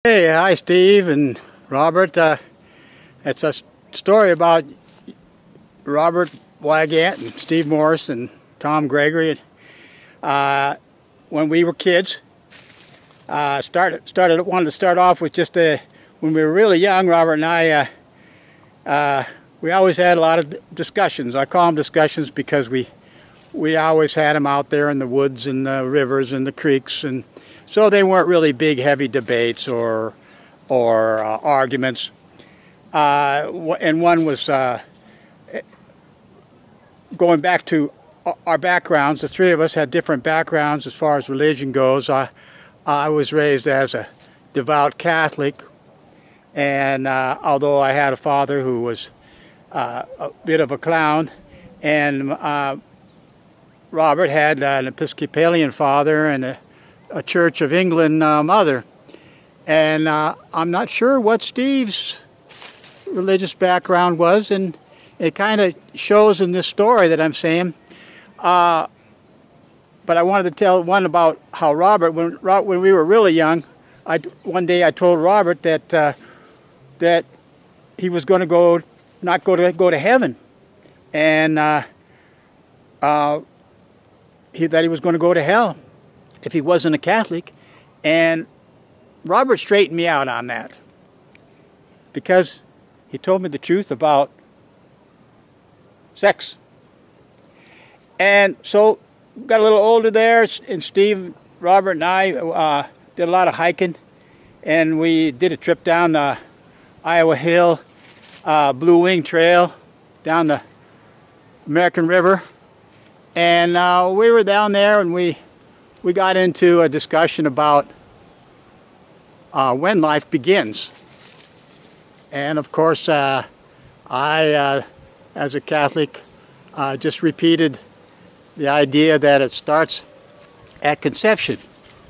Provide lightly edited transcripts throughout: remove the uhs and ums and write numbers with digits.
Hey, hi Steve and Robert. It's a story about Robert Weygandt and Steve Morris and Tom Gregory. When we were kids, wanted to start off with just when we were really young. Robert and I, we always had a lot of discussions. I call them discussions because we always had them out there in the woods and the rivers and the creeks, and so they weren't really big, heavy debates or arguments. And one was going back to our backgrounds. The three of us had different backgrounds as far as religion goes. I was raised as a devout Catholic, and although I had a father who was a bit of a clown, and Robert had an Episcopalian father and a Church of England mother. And I'm not sure what Steve's religious background was, and it kind of shows in this story that I'm saying. But I wanted to tell one about how Robert, when we were really young, one day I told Robert that that he was going to not go to heaven, and that he was going to go to hell if he wasn't a Catholic. And Robert straightened me out on that, because he told me the truth about sex. And so got a little older there, and Steve, Robert, and I did a lot of hiking, and we did a trip down the Iowa Hill Blue Wing Trail down the American River. And we were down there, and we got into a discussion about when life begins. And of course, I, as a Catholic, just repeated the idea that it starts at conception,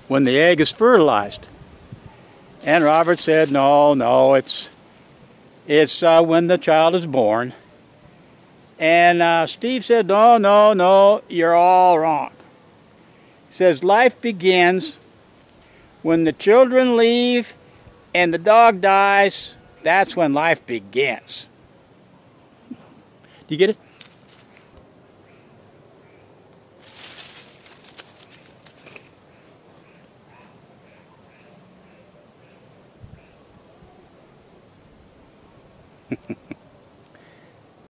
when the egg is fertilized. And Robert said, no, it's when the child is born. And Steve said, no, you're all wrong. He says life begins when the children leave and the dog dies. That's when life begins. Do you get it?